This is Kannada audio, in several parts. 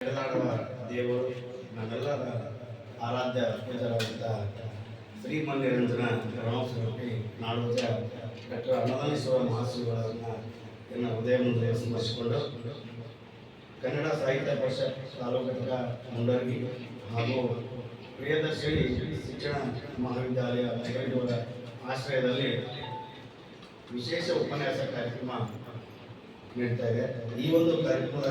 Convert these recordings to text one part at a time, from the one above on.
ನಡೆದಾಡುವ ದೇವರು ನಮ್ಮೆಲ್ಲರ ಆರಾಧ್ಯ ಪೂಜಾರಾದಂಥ ಶ್ರೀಮನ್ನಿರಂಜನ ರಣೋತ್ಸವಕ್ಕೆ ನಾಡೋಜ ಡಾಕ್ಟರ್ ಅನ್ನದಾನೇಶ್ವರ ಮಹಾಶ್ರೀಗಳನ್ನು ಎನ್ನ ಹೃದಯ ಮುಂದೆ ಸ್ಮರಿಸಿಕೊಂಡು ಕನ್ನಡ ಸಾಹಿತ್ಯ ಪರಿಷತ್ ತಾಲೂಕು ಘಟಕ ಮುಂಡರಗಿ ಹಾಗೂ ಪ್ರಿಯದರ್ಶಿನಿ ಶಿಕ್ಷಣ ಮಹಾವಿದ್ಯಾಲಯ ಬೆಂಗಳೂರ ಆಶ್ರಯದಲ್ಲಿ ವಿಶೇಷ ಉಪನ್ಯಾಸ ಕಾರ್ಯಕ್ರಮ ನೀಡ್ತಾ ಇದೆ. ಈ ಒಂದು ಕಾರ್ಯಕ್ರಮದ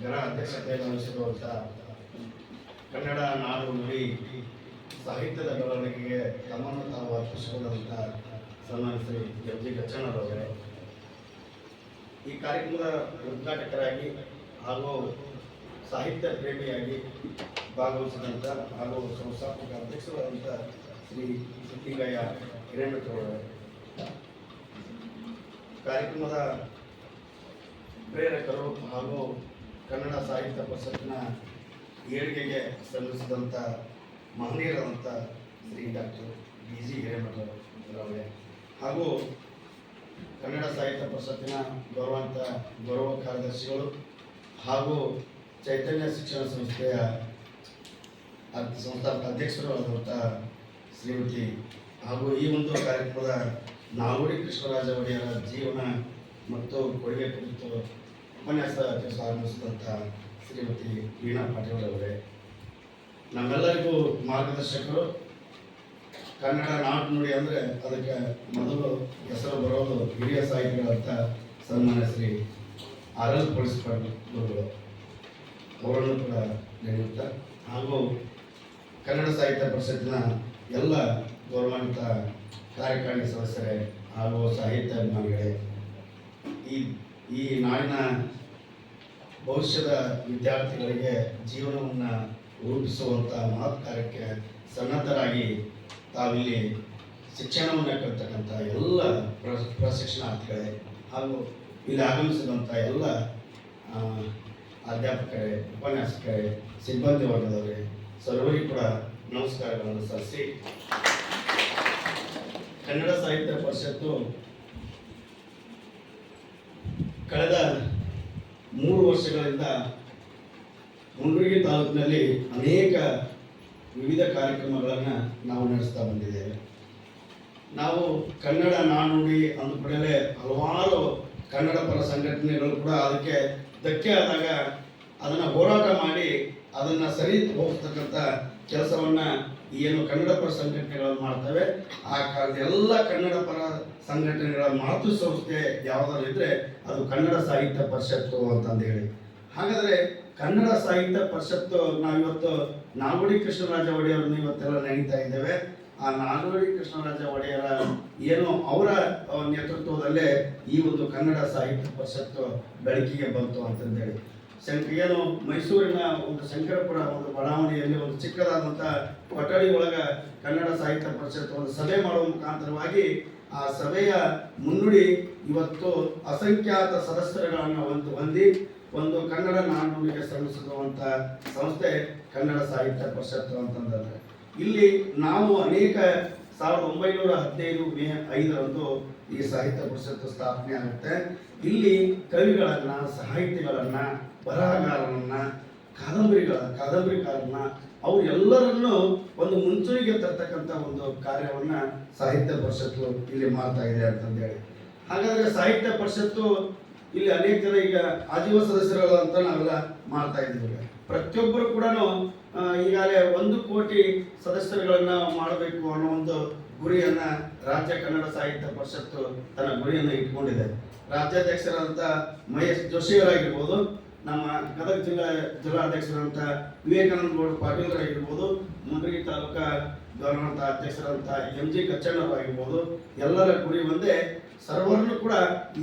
ಗಣ ಅಧ್ಯಕ್ಷತೆಯನ್ನು ವಹಿಸಿರುವಂಥ ಕನ್ನಡ ನಾಡು ನುಡಿ ಸಾಹಿತ್ಯದ ಬೆಳವಣಿಗೆಗೆ ತಮ್ಮನ್ನು ತಾವು ಅರ್ಪಿಸಿಕೊಂಡಂಥ ಸನ್ಮಾನ್ಯ ಶ್ರೀ ಎಂ ಜಿ ಗಚ್ಚಣ್ಣರವರೇ, ಈ ಕಾರ್ಯಕ್ರಮದ ಉದ್ಘಾಟಕರಾಗಿ ಹಾಗೂ ಸಾಹಿತ್ಯ ಪ್ರೇಮಿಯಾಗಿ ಭಾಗವಹಿಸಿದಂಥ ಹಾಗೂ ಸಂಸ್ಥಾಪಕ ಅಧ್ಯಕ್ಷರಾದಂಥ ಶ್ರೀ ಸಿದ್ದಿಗಯ್ಯ ಹಿರೇಮಠರವರೇ, ಕಾರ್ಯಕ್ರಮದ ಪ್ರೇರಕರು ಹಾಗೂ ಕನ್ನಡ ಸಾಹಿತ್ಯ ಪರಿಷತ್ತಿನ ಏಳಿಗೆಗೆ ಸಲ್ಲಿಸಿದಂಥ ಮಹನೀಯರಾದಂಥ ಶ್ರೀ ಡಾಕ್ಟರ್ ಬಿ ಜಿ ಹಿರೇಮಠರವರೇ ಹಾಗೂ ಕನ್ನಡ ಸಾಹಿತ್ಯ ಪರಿಷತ್ತಿನ ಗೌರವ ಕಾರ್ಯದರ್ಶಿಗಳು ಹಾಗೂ ಚೈತನ್ಯ ಶಿಕ್ಷಣ ಸಂಸ್ಥೆಯ ಸಂಸ್ಥಾಪಕ ಅಧ್ಯಕ್ಷರು ಆದಂಥ ಶ್ರೀಮತಿ ಹಾಗೂ ಈ ಒಂದು ಕಾರ್ಯಕ್ರಮದ ನಾಲ್ವಡಿ ಕೃಷ್ಣರಾಜ ಒಡೆಯರ ಜೀವನ ಮತ್ತು ಕೊಡುಗೆ ಕುರಿತು ಉಪನ್ಯಾಸ ಆರಂಭಿಸಿದಂಥ ಶ್ರೀಮತಿ ವೀಣಾ ಪಾಟೀಲ್ ಅವರೇ, ನಮ್ಮೆಲ್ಲರಿಗೂ ಮಾರ್ಗದರ್ಶಕರು. ಕನ್ನಡ ನಾಡು ನುಡಿ ಅಂದರೆ ಅದಕ್ಕೆ ಮೊದಲು ಹೆಸರು ಬರೋದು ಹಿರಿಯ ಸಾಹಿತಿಗಳಂತ ಸನ್ಮಾನ್ಯ ಶ್ರೀ ಆರ್ ಎಲ್ ಪೊಲೀಸ್ಪಾಡ್ ಗುರುಗಳು ಅವರನ್ನು ಕೂಡ ನಡೆಯುತ್ತಾ ಹಾಗೂ ಕನ್ನಡ ಸಾಹಿತ್ಯ ಪರಿಷತ್ತಿನ ಎಲ್ಲ ಗೌರವಾನ್ವಿತ ಕಾರ್ಯಕಾರಿಣಿ ಸದಸ್ಯರೇ ಹಾಗೂ ಸಾಹಿತ್ಯ ಅಭಿಮಾನಿಗಳೇ, ಈ ನಾಡಿನ ಭವಿಷ್ಯದ ವಿದ್ಯಾರ್ಥಿಗಳಿಗೆ ಜೀವನವನ್ನು ರೂಪಿಸುವಂಥ ಮಹತ್ ಕಾರ್ಯಕ್ಕೆ ಸನ್ನದ್ಧರಾಗಿ ತಾವಿಲ್ಲಿ ಶಿಕ್ಷಣವನ್ನು ಕಲಿತಕ್ಕಂಥ ಎಲ್ಲ ಪ್ರಶಿಕ್ಷಣಾರ್ಥಿಗಳೇ ಹಾಗೂ ಇಲ್ಲಿ ಆಗಮಿಸಿದಂಥ ಎಲ್ಲ ಅಧ್ಯಾಪಕರೇ, ಉಪನ್ಯಾಸಕರೇ, ಸಿಬ್ಬಂದಿ ವರ್ಗದವರೇ, ಸರ್ವರಿಗೂ ಕೂಡ ನಮಸ್ಕಾರಗಳನ್ನು ಸಲ್ಲಿಸಿ, ಕನ್ನಡ ಸಾಹಿತ್ಯ ಪರಿಷತ್ತು ಕಳೆದ 3 ವರ್ಷಗಳಿಂದ ಮುಂಡರಗಿ ತಾಲೂಕಿನಲ್ಲಿ ಅನೇಕ ವಿವಿಧ ಕಾರ್ಯಕ್ರಮಗಳನ್ನು ನಾವು ನಡೆಸ್ತಾ ಬಂದಿದ್ದೇವೆ. ನಾವು ಕನ್ನಡ ನಾನುಡಿ ಅಂದ ಕೂಡಲೇ ಹಲವಾರು ಕನ್ನಡ ಪರ ಸಂಘಟನೆಗಳು ಕೂಡ ಅದಕ್ಕೆ ಧಕ್ಕೆ ಆದಾಗ ಅದನ್ನು ಹೋರಾಟ ಮಾಡಿ ಅದನ್ನು ಸರಿ ಹೋಗ್ತಕ್ಕಂಥ ಕೆಲಸವನ್ನು ಏನು ಕನ್ನಡ ಪರ ಸಂಘಟನೆಗಳು ಮಾಡ್ತವೆ. ಆ ಎಲ್ಲ ಕನ್ನಡ ಪರ ಸಂಘಟನೆಗಳ ಮಾತೃ ಸಂಸ್ಥೆ ಯಾವುದಾದ್ರು ಇದ್ದರೆ ಅದು ಕನ್ನಡ ಸಾಹಿತ್ಯ ಪರಿಷತ್ತು ಅಂತಂದು ಹೇಳಿ. ಹಾಗಾದರೆ ಕನ್ನಡ ಸಾಹಿತ್ಯ ಪರಿಷತ್ತು ನಾವಿವತ್ತು ನಾಲ್ವಡಿ ಕೃಷ್ಣರಾಜ ಒಡೆಯರನ್ನು ಇವತ್ತೆಲ್ಲ ನಡೀತಾ ಇದ್ದೇವೆ. ಆ ನಾಲ್ವಡಿ ಕೃಷ್ಣರಾಜ ಒಡೆಯರ ಏನು ಅವರ ನೇತೃತ್ವದಲ್ಲೇ ಈ ಒಂದು ಕನ್ನಡ ಸಾಹಿತ್ಯ ಪರಿಷತ್ತು ಬೆಳಕಿಗೆ ಬಂತು ಅಂತಂದೇಳಿ ಏನು ಮೈಸೂರಿನ ಒಂದು ಶಂಕರಪುರ ಒಂದು ಬಡಾವಣೆಯಲ್ಲಿ ಒಂದು ಚಿಕ್ಕದಾದಂಥ ಕೊಠಡಿ ಒಳಗೆ ಕನ್ನಡ ಸಾಹಿತ್ಯ ಪರಿಷತ್ ಒಂದು ಸಭೆ ಮಾಡುವ ಮುಖಾಂತರವಾಗಿ ಆ ಸಭೆಯ ಮುನ್ನುಡಿ ಇವತ್ತು ಅಸಂಖ್ಯಾತ ಸದಸ್ಯರುಗಳನ್ನು ಹೊಂದಿ ಒಂದು ಕನ್ನಡ ನಾನುಡಿಗೆ ಶ್ರಮಿಸುವಂಥ ಸಂಸ್ಥೆ ಕನ್ನಡ ಸಾಹಿತ್ಯ ಪರಿಷತ್ತು ಅಂತಂದರೆ ಇಲ್ಲಿ ನಾವು ಅನೇಕ 1915 ಮೇ 5ರಂದು ಈ ಸಾಹಿತ್ಯ ಪರಿಷತ್ತು ಸ್ಥಾಪನೆ ಆಗುತ್ತೆ. ಇಲ್ಲಿ ಕವಿಗಳನ್ನು, ಸಾಹಿತಿಗಳನ್ನು, ಬರಹಗಾರರನ್ನ, ಕಾದಂಬರಿಕಾರರನ್ನ ಅವರೆಲ್ಲರನ್ನು ಒಂದು ಮುಂಚೂಣಿಗೆ ತರ್ತಕ್ಕಂಥ ಒಂದು ಕಾರ್ಯವನ್ನು ಸಾಹಿತ್ಯ ಪರಿಷತ್ತು ಇಲ್ಲಿ ಮಾಡ್ತಾ ಇದೆ ಅಂತಂದೇಳಿ. ಹಾಗಾದರೆ ಸಾಹಿತ್ಯ ಪರಿಷತ್ತು ಇಲ್ಲಿ ಅನೇಕ ಜನ ಈಗ ಆಜೀವ ಸದಸ್ಯರುಗಳು ಅಂತ ನಾವೆಲ್ಲ ಮಾಡ್ತಾ ಇದ್ದೀವಿ. ಪ್ರತಿಯೊಬ್ಬರು ಕೂಡ ಈಗಾಗಲೇ 1 ಕೋಟಿ ಸದಸ್ಯರುಗಳನ್ನು ಮಾಡಬೇಕು ಅನ್ನೋ ಒಂದು ಗುರಿಯನ್ನು ರಾಜ್ಯ ಕನ್ನಡ ಸಾಹಿತ್ಯ ಪರಿಷತ್ತು ತನ್ನ ಗುರಿಯನ್ನು ಇಟ್ಕೊಂಡಿದೆ. ರಾಜ್ಯಾಧ್ಯಕ್ಷರಾದಂಥ ಮಹೇಶ್ ಜೋಶಿಯವರಾಗಿರ್ಬೋದು, ನಮ್ಮ ಗದಗ ಜಿಲ್ಲಾಧ್ಯಕ್ಷರಾದಂಥ ವಿವೇಕಾನಂದ ಗೌಡ ಪಾಟೀಲರಾಗಿರ್ಬೋದು, ಮುಂಡರಗಿ ತಾಲೂಕಾ ಗೌರವಾನ್ವಿತ ಅಧ್ಯಕ್ಷರಾದಂಥ ಎಂ ಜಿ ಗಚ್ಚಣ್ಣವರಾಗಿರ್ಬೋದು, ಎಲ್ಲರ ಗುರಿ ಒಂದೇ, ಸರ್ವರನ್ನು ಕೂಡ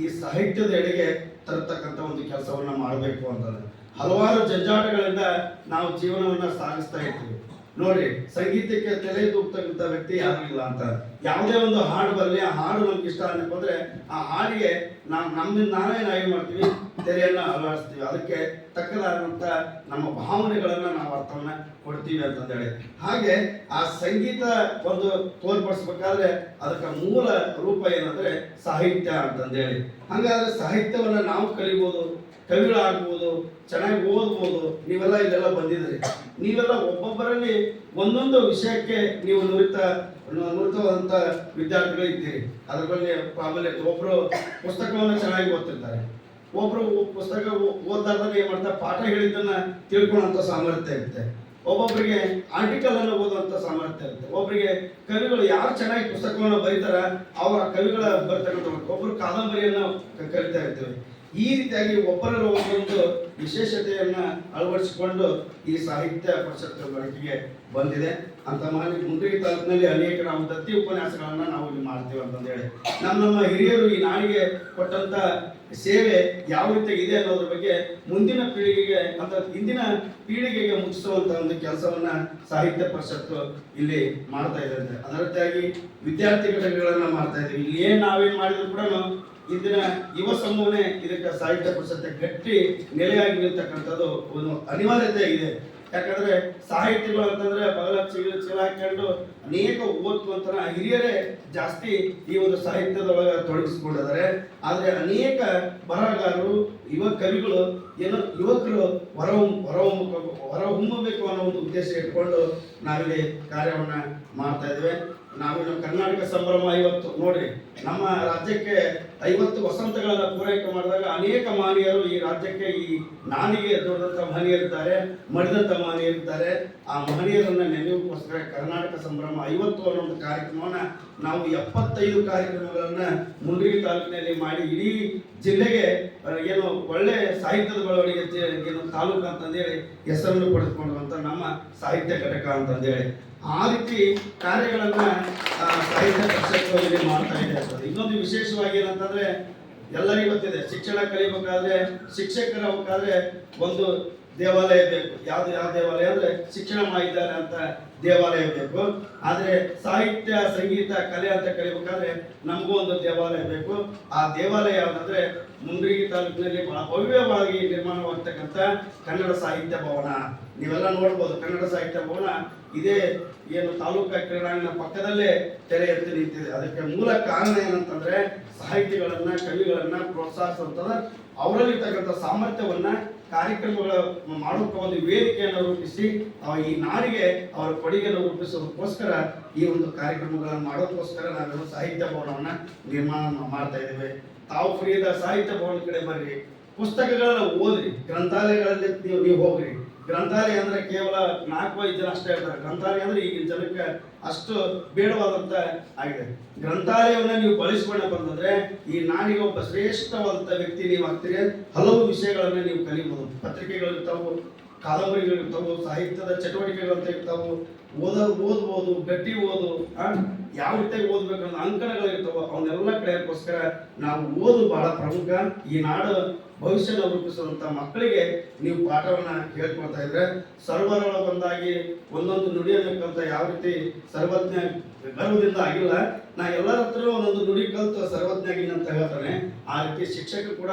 ಈ ಸಾಹಿತ್ಯದ ಎಡೆಗೆ ತರತಕ್ಕಂಥ ಒಂದು ಕೆಲಸವನ್ನು ಮಾಡಬೇಕು ಅಂತಂದ್ರೆ ಹಲವಾರು ಜಂಜಾಟಗಳಿಂದ ನಾವು ಜೀವನವನ್ನು ಸಾಗಿಸ್ತಾ ಇರ್ತೀವಿ. ನೋಡಿ, ಸಂಗೀತಕ್ಕೆ ತಲೆ ತೂಗ್ತಕ್ಕಂಥ ವ್ಯಕ್ತಿ ಯಾರು ಇಲ್ಲ ಅಂತ. ಯಾವುದೇ ಒಂದು ಹಾಡು ಬರಲಿ, ಆ ಹಾಡು ನಮ್ಗೆ ಇಷ್ಟ ಅನ್ನಕ್ಕೆ ಹೋದ್ರೆ ಆ ಹಾಡಿಗೆ ನಮ್ಮಿಂದ ನಾವೇ ಮಾಡ್ತೀವಿ, ತೆರೆಯನ್ನು ಅಲವಡಿಸ್ತೀವಿ. ಅದಕ್ಕೆ ತಕ್ಕದಾದಂಥ ನಮ್ಮ ಭಾವನೆಗಳನ್ನು ನಾವು ಅರ್ಥವನ್ನು ಕೊಡ್ತೀವಿ ಅಂತಂದೇಳಿ. ಹಾಗೆ ಆ ಸಂಗೀತ ಒಂದು ತೋರ್ಪಡಿಸ್ಬೇಕಾದ್ರೆ ಅದಕ್ಕೆ ಮೂಲ ರೂಪ ಏನಂದ್ರೆ ಸಾಹಿತ್ಯ ಅಂತಂದೇಳಿ. ಹಾಗಾದ್ರೆ ಸಾಹಿತ್ಯವನ್ನು ನಾವು ಕಲಿಬೋದು. ಕವಿಗಳಾಗ್ಬೋದು, ಚೆನ್ನಾಗಿ ಓದ್ಬೋದು. ನೀವೆಲ್ಲ ಇದೆಲ್ಲ ಬಂದಿದ್ದೀರಿ. ನೀವೆಲ್ಲ ಒಬ್ಬೊಬ್ಬರಲ್ಲಿ ಒಂದೊಂದು ವಿಷಯಕ್ಕೆ ನೀವು ನುರಿತವಾದಂಥ ವಿದ್ಯಾರ್ಥಿಗಳು ಇದ್ದೀರಿ. ಅದ್ರ ಬಗ್ಗೆ ಪ್ರಾಬಲ್ಯ. ಒಬ್ಬರು ಪುಸ್ತಕವನ್ನು ಚೆನ್ನಾಗಿ ಓದ್ತಿರ್ತಾರೆ, ಒಬ್ಬರು ಪುಸ್ತಕ ಓದ್ಲಾರ್ದಾಗ ಏನು ಮಾಡ್ತಾರೆ, ಪಾಠ ಹೇಳಿದ್ದನ್ನ ತಿಳ್ಕೊಳ್ಳುವಂಥ ಸಾಮರ್ಥ್ಯ ಇರುತ್ತೆ. ಒಬ್ಬೊಬ್ಬರಿಗೆ ಆರ್ಟಿಕಲ್ ಅನ್ನು ಓದುವಂಥ ಸಾಮರ್ಥ್ಯ ಇರುತ್ತೆ. ಒಬ್ಬರಿಗೆ ಕವಿಗಳು ಯಾರು ಚೆನ್ನಾಗಿ ಪುಸ್ತಕವನ್ನು ಬರೀತಾರ ಅವರ ಕವಿಗಳ ಬರ್ತಕ್ಕಂಥ, ಒಬ್ಬರು ಕಾದಂಬರಿಯನ್ನು ಕಲಿತಾ ಇರ್ತೇವೆ. ಈ ರೀತಿಯಾಗಿ ಒಬ್ಬರಲ್ಲಿ ಒಬ್ಬರೊಂದು ವಿಶೇಷತೆಯನ್ನ ಅಳವಡಿಸಿಕೊಂಡು ಈ ಸಾಹಿತ್ಯ ಪರಿಷತ್ ಬಳಕೆಗೆ ಬಂದಿದೆ ಅಂತ ಮಾಡಿ ಮುಂಡ್ರಿಗಿ ತಾಲೂಕಿನಲ್ಲಿ ಅನೇಕ ನಾವು ದತ್ತಿ ಉಪನ್ಯಾಸಗಳನ್ನ ನಾವು ಇಲ್ಲಿ ಮಾಡ್ತೀವಿ ಅಂತಂದೇಳಿ ನಮ್ಮ ಹಿರಿಯರು ಈ ನಾಡಿಗೆ ಕೊಟ್ಟಂತ ಸೇವೆ ಯಾವ ರೀತಿ ಇದೆ ಅನ್ನೋದ್ರ ಬಗ್ಗೆ ಮುಂದಿನ ಪೀಳಿಗೆಗೆ ಅಂತ ಹಿಂದಿನ ಪೀಳಿಗೆಗೆ ಮುಟ್ಟಿಸುವಂತ ಒಂದು ಕೆಲಸವನ್ನ ಸಾಹಿತ್ಯ ಪರಿಷತ್ತು ಇಲ್ಲಿ ಮಾಡ್ತಾ ಇದೆ. ಅದರ ರೀತಿಯಾಗಿ ವಿದ್ಯಾರ್ಥಿ ಘಟಕಗಳನ್ನ ಮಾಡ್ತಾ ಇದ್ದೀವಿ. ಇಲ್ಲಿ ನಾವೇನ್ ಮಾಡಿದ್ರು ಕೂಡ ಇಂದಿನ ಯುವ ಸಮೂಹನೇ ಇದಕ್ಕೆ ಸಾಹಿತ್ಯ ಪರಿಷತ್ ಗಟ್ಟಿ ನೆಲೆಯಾಗಿ ನಿಲ್ತಕ್ಕಂಥದ್ದು ಒಂದು ಅನಿವಾರ್ಯತೆ ಇದೆ. ಯಾಕಂದ್ರೆ ಸಾಹಿತಿಗಳು ಅಂತಂದ್ರೆ ಬಹಳ ಚೀಲ ಹಾಕೊಂಡು ಅನೇಕ ಓದ್ಕೊಂತ ಹಿರಿಯರೇ ಜಾಸ್ತಿ ಈ ಒಂದು ಸಾಹಿತ್ಯದೊಳಗೆ ತೊಡಗಿಸಿಕೊಂಡಿದ್ದಾರೆ. ಆದ್ರೆ ಅನೇಕ ಬರಹಗಾರರು ಯುವ ಕವಿಗಳು ಏನೋ ಯುವಕರು ಹೊರಹೊಮ್ಮಬೇಕು ಅನ್ನೋ ಒಂದು ಉದ್ದೇಶ ಇಟ್ಕೊಂಡು ನಾವಿಲ್ಲಿ ಕಾರ್ಯವನ್ನ ಮಾಡ್ತಾ ಇದ್ದೇವೆ. ನಾವಿನ್ನು ಕರ್ನಾಟಕ ಸಂಭ್ರಮ 50 ನೋಡ್ರಿ, ನಮ್ಮ ರಾಜ್ಯಕ್ಕೆ 50 ವಸಂತಗಳನ್ನ ಪೂರೈಕೆ ಮಾಡಿದಾಗ ಅನೇಕ ಮಹನೀಯರು ಈ ರಾಜ್ಯಕ್ಕೆ ಈ ನಾಡಿಗೆ ದೊಡ್ಡದಂತ ಮಹನೀಯರಿದ್ದಾರೆ, ಮಡಿದಂತ ಮಹನೀಯರಿದ್ದಾರೆ. ಆ ಮಹನೀಯರನ್ನ ನೆನೆಯೋಕ್ಕೋಸ್ಕರ ಕರ್ನಾಟಕ ಸಂಭ್ರಮ 50 ಅನ್ನೋ ಒಂದು ಕಾರ್ಯಕ್ರಮವನ್ನ ನಾವು 75 ಕಾರ್ಯಕ್ರಮಗಳನ್ನ ಮುಂಡ್ರಿಗಿ ತಾಲೂಕಿನಲ್ಲಿ ಮಾಡಿ ಇಡೀ ಜಿಲ್ಲೆಗೆ ಏನು ಒಳ್ಳೆ ಸಾಹಿತ್ಯದ ಬೆಳವಣಿಗೆ ಏನು ತಾಲೂಕು ಅಂತಂದೇಳಿ ಹೆಸರನ್ನು ಪಡೆದುಕೊಂಡಂತ ನಮ್ಮ ಸಾಹಿತ್ಯ ಘಟಕ ಅಂತಂದೇಳಿ ಆ ರೀತಿ ಕಾರ್ಯಗಳನ್ನ ಸಾಹಿತ್ಯ ಪರಿಷತ್ತು ಮಾಡ್ತಾ ಇದೆ. ಇನ್ನೊಂದು ವಿಶೇಷವಾಗಿ ಏನಂತಂದ್ರೆ ಎಲ್ಲರಿಗೂ ಗೊತ್ತಿದೆ, ಶಿಕ್ಷಣ ಕಲಿಬೇಕಾದ್ರೆ ಶಿಕ್ಷಕರಾಗಬೇಕಾದ್ರೆ ಒಂದು ದೇವಾಲಯ ಬೇಕು. ಯಾವ ದೇವಾಲಯ ಅಂದ್ರೆ ಶಿಕ್ಷಣ ಮಾಡಿದ್ದಾರೆ ಅಂತ ದೇವಾಲಯ ಬೇಕು. ಆದ್ರೆ ಸಾಹಿತ್ಯ ಸಂಗೀತ ಕಲೆ ಅಂತ ಕಲಿಬೇಕಾದ್ರೆ ನಮಗೂ ಒಂದು ದೇವಾಲಯ ಬೇಕು. ಆ ದೇವಾಲಯ ಯಾವ್ದಂದ್ರೆ ಮುಂಡ್ರಿಗಿ ತಾಲೂಕಿನಲ್ಲಿ ಬಹಳ ಭವ್ಯವಾಗಿ ನಿರ್ಮಾಣವಾಗ್ತಕ್ಕಂಥ ಕನ್ನಡ ಸಾಹಿತ್ಯ ಭವನ. ನೀವೆಲ್ಲ ನೋಡ್ಬೋದು, ಕನ್ನಡ ಸಾಹಿತ್ಯ ಭವನ ಇದೇ ಏನು ತಾಲೂಕಾ ಕ್ರೀಡಾಂಗಣ ಪಕ್ಕದಲ್ಲೇ ತೆರೆ ಎತ್ತಿ ನಿಂತಿದೆ. ಅದಕ್ಕೆ ಮೂಲ ಕಾರಣ ಏನಂತಂದ್ರೆ ಸಾಹಿತಿಗಳನ್ನ ಕವಿಗಳನ್ನ ಪ್ರೋತ್ಸಾಹಿಸುವಂತದ ಅವರಲ್ಲಿರ್ತಕ್ಕಂಥ ಸಾಮರ್ಥ್ಯವನ್ನ ಕಾರ್ಯಕ್ರಮಗಳ ಮಾಡೋಕೆ ಒಂದು ವೇದಿಕೆಯನ್ನು ರೂಪಿಸಿ ಈ ನಾಡಿಗೆ ಅವರ ಕೊಡುಗೆಯನ್ನು ರೂಪಿಸೋದಕ್ಕೋಸ್ಕರ ಈ ಒಂದು ಕಾರ್ಯಕ್ರಮಗಳನ್ನು ಮಾಡೋದಕ್ಕೋಸ್ಕರ ನಾವೆಲ್ಲ ಸಾಹಿತ್ಯ ಭವನವನ್ನ ನಿರ್ಮಾಣ ಮಾಡ್ತಾ ಇದ್ದೇವೆ. ತಾವು ಫ್ರೀದ ಸಾಹಿತ್ಯ ಭವನ ಕಡೆ ಬರ್ರಿ, ಪುಸ್ತಕಗಳನ್ನ ಓದ್ರಿ, ಗ್ರಂಥಾಲಯಗಳಲ್ಲಿ ನೀವು ಹೋಗ್ರಿ. ಗ್ರಂಥಾಲಯ ಅಂದ್ರೆ ಕೇವಲ 4-5 ಜನ ಅಷ್ಟೇ ಇರ್ತಾರೆ. ಗ್ರಂಥಾಲಯ ಅಂದ್ರೆ ಈಗಿನ ಜನಕ್ಕೆ ಅಷ್ಟು ಬೇಡವಾದಂತ ಆಗಿದೆ. ಗ್ರಂಥಾಲಯವನ್ನ ನೀವು ಬಳಸಿಕೊಂಡ ಬಂದ್ರೆ ಈ ನಾಡಿಗೆ ಒಬ್ಬ ಶ್ರೇಷ್ಠವಾದಂತ ವ್ಯಕ್ತಿ ನೀವು ಆಗ್ತೀರಿ. ಹಲವು ವಿಷಯಗಳನ್ನ ನೀವು ಕಲಿಬಹುದು. ಪತ್ರಿಕೆಗಳಿರ್ತಾವು, ಕಾದಂಬರಿಗಳಿರ್ತಾವು, ಸಾಹಿತ್ಯದ ಚಟುವಟಿಕೆಗಳಂತ ಇರ್ತಾವು, ಓದ್ಬೋದು, ಗಟ್ಟಿ ಓದು, ಯಾವ ರೀತಿಯಾಗಿ ಓದ್ಬೇಕಂತ ಅಂಕಣಗಳಿರ್ತಾವ, ಅವನ್ನೆಲ್ಲ ಕಳೆಯೋಕ್ಕೋಸ್ಕರ ನಾವು ಓದು ಬಹಳ ಪ್ರಮುಖ. ಈ ನಾಡು ಭವಿಷ್ಯನ ರೂಪಿಸುವಂತ ಮಕ್ಕಳಿಗೆ ನೀವು ಪಾಠವನ್ನ ಹೇಳ್ಕೊಡ್ತಾ ಇದ್ರೆ ಸರ್ವರೊಳ ಬಂದಾಗಿ ಒಂದೊಂದು ನುಡಿಯನ್ನು ಕಲಿತ ಯಾವ ರೀತಿ ಸರ್ವಜ್ಞ ಗರ್ವದಿಂದ ಆಗಿಲ್ಲ, ನಾ ಎಲ್ಲರ ಹತ್ರ ಒಂದೊಂದು ನುಡಿ ಕಲಿತು ಸರ್ವಜ್ಞಾಗಿನ ಅಂತ ಹೇಳ್ತಾನೆ. ಆ ರೀತಿ ಶಿಕ್ಷಕರು ಕೂಡ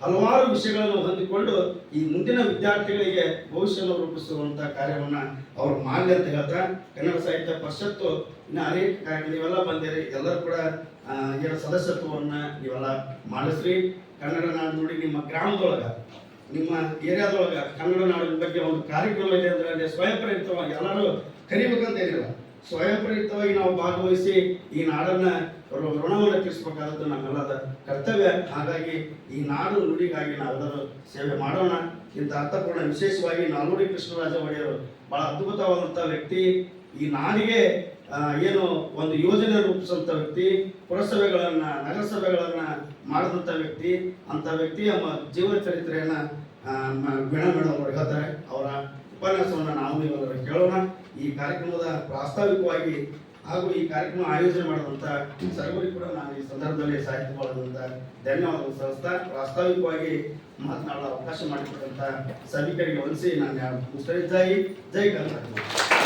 ಹಲವಾರು ವಿಷಯಗಳನ್ನು ಹೊಂದಿಕೊಂಡು ಈ ಮುಂದಿನ ವಿದ್ಯಾರ್ಥಿಗಳಿಗೆ ಭವಿಷ್ಯವನ್ನು ರೂಪಿಸುವಂತ ಕಾರ್ಯವನ್ನ ಅವ್ರು ಮಾಡಲಿ ಅಂತ ಹೇಳ್ತಾ ಕನ್ನಡ ಸಾಹಿತ್ಯ ಪರಿಷತ್ತು ಇನ್ನು ಅನೇಕ ಕಾರ್ಯಕ್ರಮ ನೀವೆಲ್ಲ ಬಂದಿರಿ. ಎಲ್ಲರೂ ಕೂಡ ಏನು ಸದಸ್ಯತ್ವವನ್ನ ನೀವೆಲ್ಲ ಮಾಡಿಸ್ರಿ. ಕನ್ನಡ ನಾಡು ನೋಡಿ ನಿಮ್ಮ ಗ್ರಾಮದೊಳಗ ನಿಮ್ಮ ಏರಿಯಾದೊಳಗ ಕನ್ನಡ ನಾಡಿನ ಬಗ್ಗೆ ಒಂದು ಕಾರ್ಯಕ್ರಮ ಇದೆ ಅಂದ್ರೆ ಅಲ್ಲಿ ಸ್ವಯಂ ಪ್ರೇರಿತವಾಗಿ ಎಲ್ಲರೂ ಕರಿಬೇಕಂತ ಏನಿಲ್ಲ, ಸ್ವಯಂ ಪ್ರೇರಿತವಾಗಿ ನಾವು ಭಾಗವಹಿಸಿ ಈ ನಾಡನ್ನ ಋಣವನ್ನು ತೀರಿಸಬೇಕಾದದ್ದು ನಮ್ಮೆಲ್ಲದ ಕರ್ತವ್ಯ. ಹಾಗಾಗಿ ಈ ನಾಡು ನುಡಿಗಾಗಿ ನಾವೆಲ್ಲರೂ ಸೇವೆ ಮಾಡೋಣ. ಇಂಥ ಅರ್ಥಪೂರ್ಣ ವಿಶೇಷವಾಗಿ ನಾಲ್ವಡಿ ಕೃಷ್ಣರಾಜ ಒಡೆಯರು ಬಹಳ ಅದ್ಭುತವಾದಂಥ ವ್ಯಕ್ತಿ. ಈ ನಾಡಿಗೆ ಏನು ಒಂದು ಯೋಜನೆ ರೂಪಿಸುವಂತ ವ್ಯಕ್ತಿ, ಪುರಸಭೆಗಳನ್ನ ನಗರಸಭೆಗಳನ್ನ ಮಾಡಿದಂಥ ವ್ಯಕ್ತಿ. ಅಂತ ವ್ಯಕ್ತಿಯ ಜೀವನ ಚರಿತ್ರೆಯನ್ನ ವೀಣಾ ಮೇಡಮ್ ಅವರು ಹೇಳ್ತಾರೆ. ಅವರ ಉಪನ್ಯಾಸವನ್ನು ನಾವು ನೀವೆಲ್ಲರೂ ಕೇಳೋಣ. ಈ ಕಾರ್ಯಕ್ರಮದ ಪ್ರಾಸ್ತಾವಿಕವಾಗಿ ಹಾಗೂ ಈ ಕಾರ್ಯಕ್ರಮ ಆಯೋಜನೆ ಮಾಡಿದಂಥ ಸರ್ವರಿಗೂ ಕೂಡ ನಾನು ಈ ಸಂದರ್ಭದಲ್ಲಿ ಸಾಹಿತ್ಯ ಮಾಡುವಂತ ಧನ್ಯವಾದಗಳು ಸಲ್ಲಿಸ್ತಾ ಪ್ರಾಸ್ತಾವಿಕವಾಗಿ ಮಾತನಾಡಲು ಅವಕಾಶ ಮಾಡಿಕೊಟ್ಟಂತ ಸಭಿಕರಿಗೆ ವಂದಿಸಿ ನಾನು ಮುಸ್ತರಿದ್ದಾಯಿ. ಜೈ ಕರ್ನಾಟಕ.